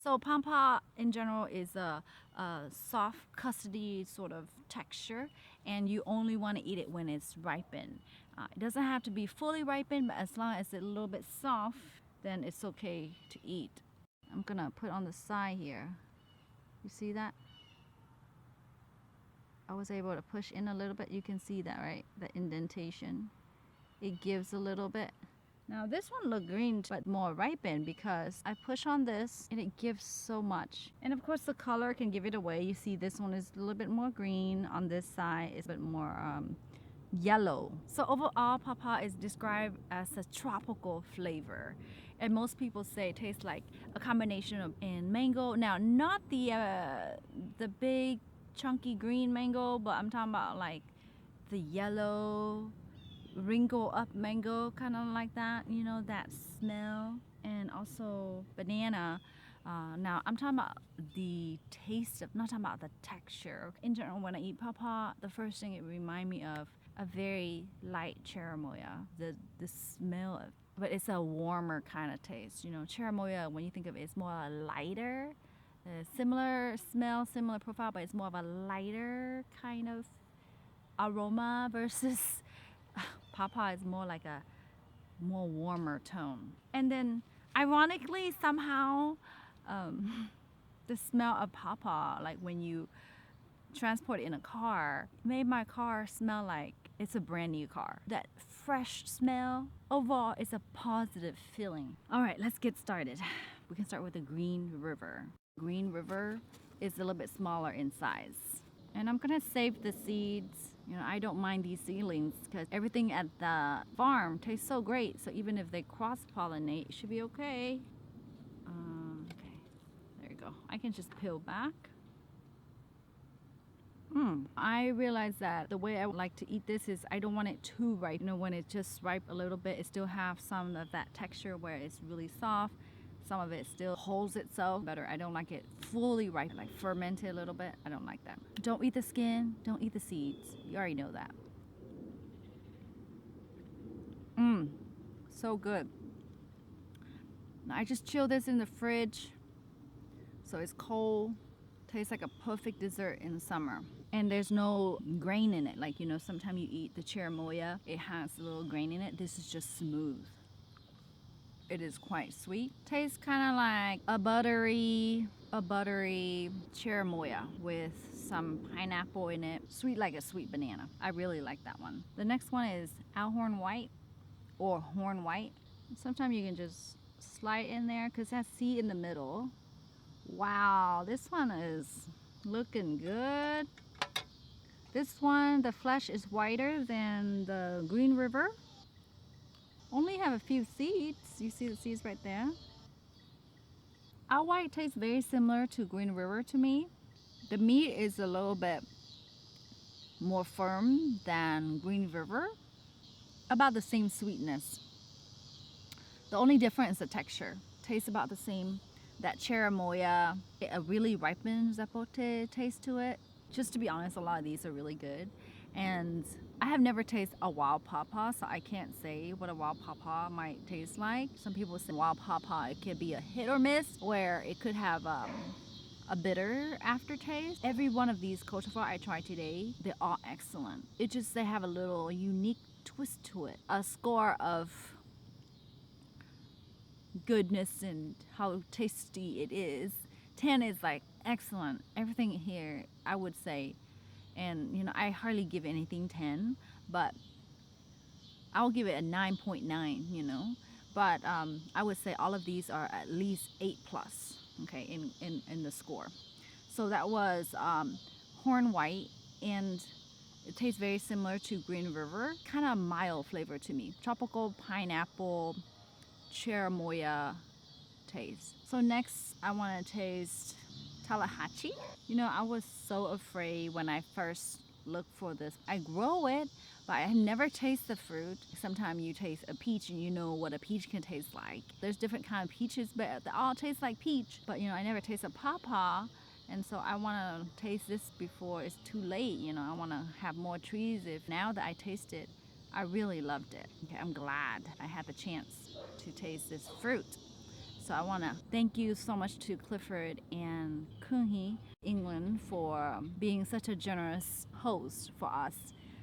So Paw Paw in general is a soft custody sort of texture, and you only want to eat it when it's ripened. It doesn't have to be fully ripened, but as long as it's a little bit soft, then it's okay to eat. I'm gonna put on the side here. You see that? I was able to push in a little bit. You can see that, right? The indentation. It gives a little bit. Now this one looked green but more ripened because I push on this and it gives so much. And of course the color can give it away. You see this one is a little bit more green. On this side it's a bit more yellow. So overall Paw Paw is described as a tropical flavor. And most people say it tastes like a combination of and mango. Now not the big chunky green mango, but I'm talking about like the yellow wrinkle up mango, kind of like that, you know, that smell. And also banana. Now I'm talking about the taste of, not talking about the texture. In general, when I eat Paw Paw, the first thing it reminds me of a very light cherimoya. The smell of, but it's a warmer kind of taste. You know, cherimoya, when you think of it, it's more lighter. Similar smell, similar profile, but it's more of a lighter kind of aroma versus Paw Paw is more like a more warmer tone. And then, ironically, somehow, the smell of Paw Paw, like when you transport it in a car, made my car smell like it's a brand new car. That fresh smell, overall, it's a positive feeling. All right, let's get started. We can start with the Green River. Green River is a little bit smaller in size. And I'm gonna save the seeds. You know, I don't mind these seedlings because everything at the farm tastes so great. So even if they cross-pollinate, it should be okay. Okay, there you go. I can just peel back. I realize that the way I would like to eat this is I don't want it too ripe. You know, when it's just ripe a little bit, it still have some of that texture where it's really soft. Some of it still holds itself better. I don't like it fully ripe, like fermented a little bit. I don't like that. Don't eat the skin, don't eat the seeds. You already know that. So good. Now I just chill this in the fridge so it's cold. Tastes like a perfect dessert in the summer. And there's no grain in it. Like, you know, sometimes you eat the cherimoya, it has a little grain in it. This is just smooth. It is quite sweet. Tastes kind of like a buttery cherimoya with some pineapple in it. Sweet like a sweet banana. I really like that one. The next one is Alhorn White or Horn White. Sometimes you can just slide in there because it has seed in the middle. Wow, this one is looking good. This one, the flesh is whiter than the Green River. Only have a few seeds. You see the seeds right there. Our white tastes very similar to Green River to me. The meat is a little bit more firm than Green River. About the same sweetness. The only difference is the texture. Tastes about the same. That cherimoya, a really ripened zapote taste to it. Just to be honest, a lot of these are really good. And I have never tasted a wild Paw Paw, so I can't say what a wild Paw Paw might taste like. Some people say wild Paw Paw, it could be a hit or miss, where it could have a bitter aftertaste. Every one of these cultivars I tried today, they're all excellent. It just, they have a little unique twist to it. A score of goodness and how tasty it is. 10 is like excellent. Everything here, I would say. And, you know, I hardly give anything 10, but I'll give it a 9.9, you know. But I would say all of these are at least 8 plus, okay, in the score. So that was Horn White, and it tastes very similar to Green River. Kind of mild flavor to me. Tropical pineapple, cherimoya taste. So next I want to taste Tallahatchie. You know, I was so afraid when I first looked for this. I grow it, but I never taste the fruit. Sometimes you taste a peach and you know what a peach can taste like. There's different kind of peaches, but they all taste like peach. But you know, I never taste a Paw Paw, and so I want to taste this before it's too late. You know, I want to have more trees. If now that I taste it, I really loved it. Okay, I'm glad I had the chance to taste this fruit. So I want to thank you so much to Clifford and Kunhi, England, for being such a generous host for us,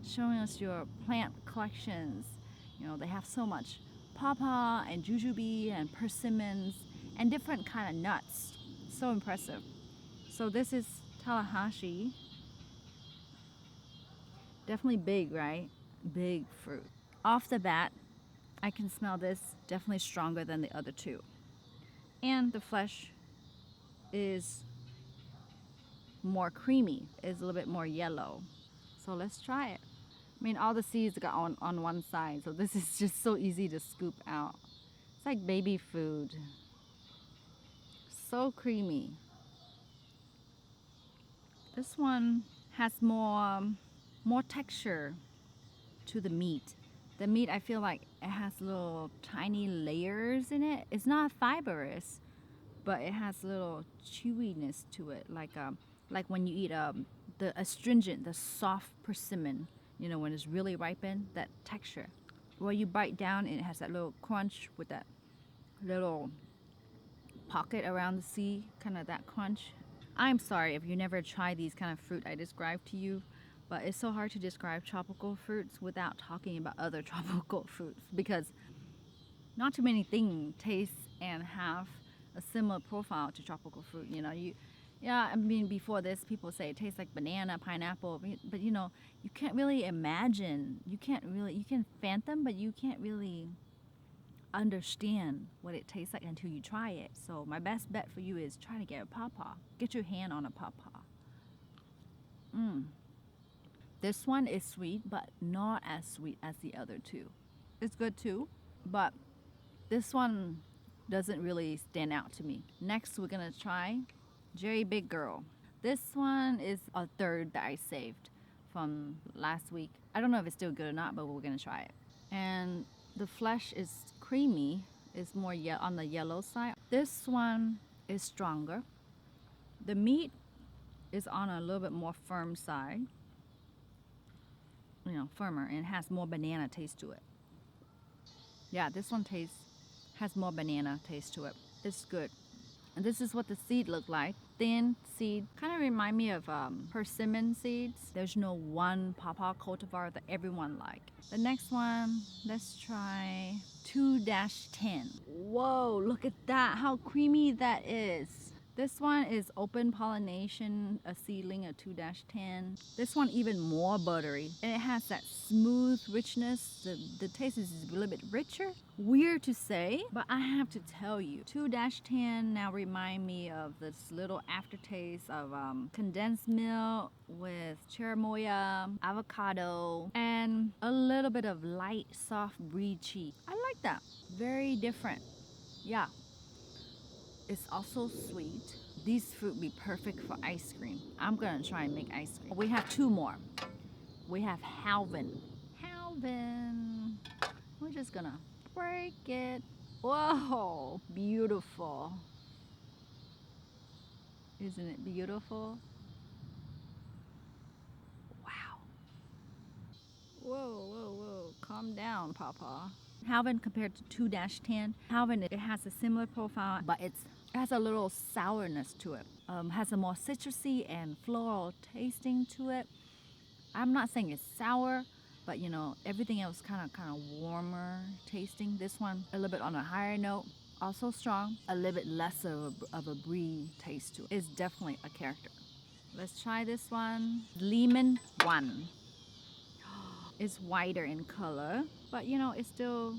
showing us your plant collections. You know, they have so much Paw Paw and jujube and persimmons and different kind of nuts. So impressive. So this is Tallahatchie. Definitely big, right? Big fruit. Off the bat, I can smell this definitely stronger than the other two. And the flesh is more creamy, is a little bit more yellow. So let's try it. I mean, all the seeds got on one side, so this is just so easy to scoop out. It's like baby food. So creamy. This one has more texture to the meat. The meat, I feel like it has little tiny layers in it. It's not fibrous, but it has little chewiness to it, like when you eat the astringent, the soft persimmon. You know, when it's really ripened, that texture. Where you bite down, and it has that little crunch with that little pocket around the seed, kind of that crunch. I'm sorry if you never tried these kind of fruit I described to you, but it's so hard to describe tropical fruits without talking about other tropical fruits, because not too many things taste and have a similar profile to tropical fruit. You know, yeah, I mean, before this, people say it tastes like banana, pineapple, but you know, you can't really imagine. You can fathom, but you can't really understand what it tastes like until you try it. So my best bet for you is try to get a Paw Paw. Get your hand on a Paw Paw. This one is sweet, but not as sweet as the other two. It's good too, but this one doesn't really stand out to me. Next, we're gonna try Jerry Big Girl. This one is a third that I saved from last week. I don't know if it's still good or not, but we're gonna try it. And the flesh is creamy, it's more on the yellow side. This one is stronger. The meat is on a little bit more firm side, you know, firmer, and it has more banana taste to it. Yeah, this one has more banana taste to it. It's good. And this is what the seed look like. Thin seed, kind of remind me of persimmon seeds. There's no one Paw Paw cultivar that everyone like. The next one, let's try 2-10. Whoa, look at that, how creamy that is. This one is open pollination, a seedling, a 2-10. This one even more buttery, and it has that smooth richness. The taste is a little bit richer. Weird to say, but I have to tell you, 2-10 now remind me of this little aftertaste of condensed milk with cherimoya, avocado, and a little bit of light, soft brie cheese. I like that. Very different. Yeah. It's also sweet. These fruit be perfect for ice cream. I'm gonna try and make ice cream. We have two more. We have Halvin. Halvin. We're just gonna break it. Whoa, beautiful. Isn't it beautiful? Wow. Whoa. Calm down, Paw Paw. Halvin compared to 2-10. Halvin, it has a similar profile, but it has a little sourness to it. Has a more citrusy and floral tasting to it. I'm not saying it's sour, but you know, everything else kind of warmer tasting. This one a little bit on a higher note, also strong, a little bit less of a brie taste to it. It's definitely a character. Let's try this one. Lehman 1. It's whiter in color, but you know, it's still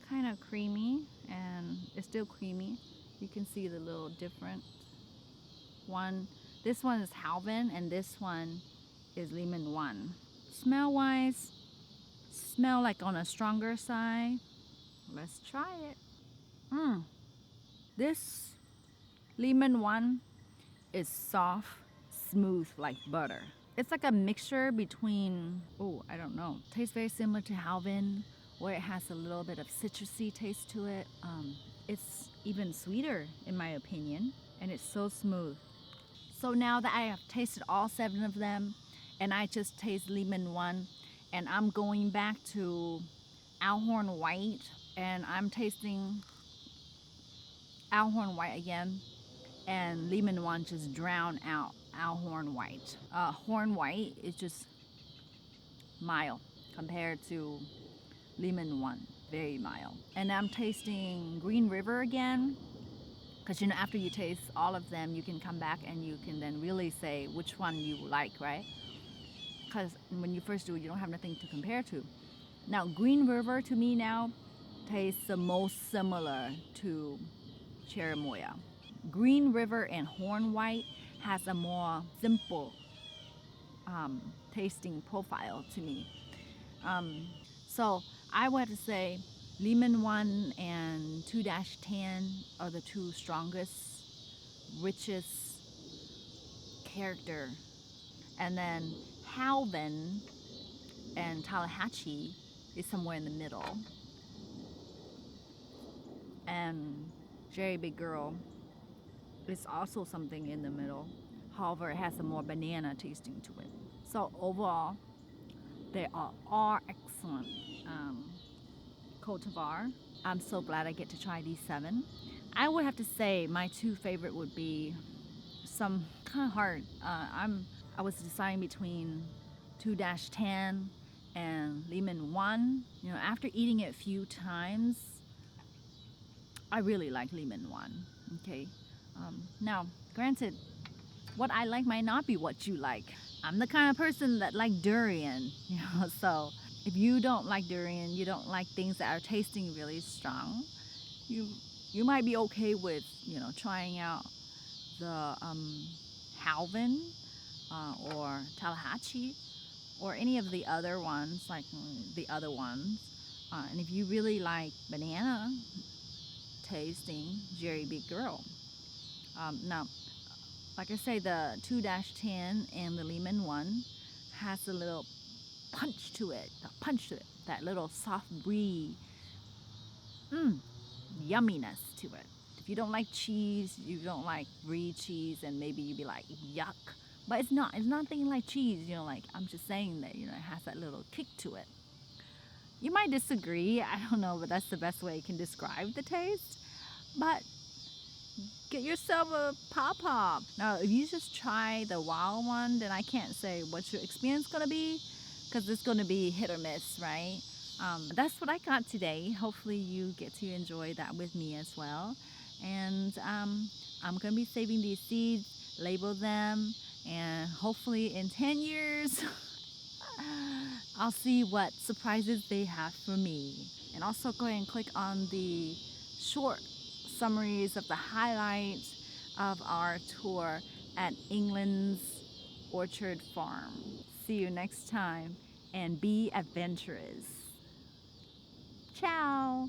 kind of creamy, and it's still creamy. You can see the little different one. This one is Halvin, and this one is Leman 1. Smell wise, smell like on a stronger side. Let's try it. This Leman 1 is soft, smooth like butter. It's like a mixture between, I don't know. Tastes very similar to Halvin, where it has a little bit of citrusy taste to it. It's even sweeter in my opinion, and it's so smooth. So now that I have tasted all 7 of them, and I just taste Leman 1, and I'm going back to Alhorn White, and I'm tasting Alhorn White again, and Lehman 1 just drown out Alhorn White. Horn White is just mild compared to Lehman 1, very mild. And I'm tasting Green River again, because after you taste all of them, you can come back and you can then really say which one you like, right? Because when you first do it, you don't have nothing to compare to. Now, Green River to me now tastes the most similar to Cherimoya. Green River and Horn White has a more simple tasting profile to me. So I would have to say Lehman 1 and 2-10 are the two strongest, richest character. And then Halvin and Tallahatchie is somewhere in the middle. And Jerry Big Girl is also something in the middle. However, it has a more banana tasting to it. So overall, they are all excellent cultivar. I'm so glad I get to try these 7. I would have to say my 2 favorite would be some kind of hard. I was deciding between 2-10 and Lehman 1. After eating it a few times, I really like Lehman 1. Okay. Now, granted, what I like might not be what you like. I'm the kind of person that like durian, so if you don't like durian, you don't like things that are tasting really strong, you might be okay with, trying out the Halvin or Tallahatchie or any of the other ones, like the other ones. And if you really like banana tasting, Jerry Big Girl. Now, like I say, the 2-10 and the Lehman 1 has a little punch to it, that little soft brie, yumminess to it. If you don't like cheese, you don't like brie cheese, and maybe you'd be like, yuck. But it's nothing like cheese, I'm just saying that, it has that little kick to it. You might disagree, I don't know, but that's the best way you can describe the taste. But get yourself a Paw Paw. Now, if you just try the wild one, then I can't say what your experience is going to be, because it's going to be hit or miss, right? That's what I got today. Hopefully you get to enjoy that with me as well. And I'm going to be saving these seeds, label them, and hopefully in 10 years, I'll see what surprises they have for me. And also go ahead and click on the short summaries of the highlights of our tour at England's Orchard Farm. See you next time, and be adventurous. Ciao!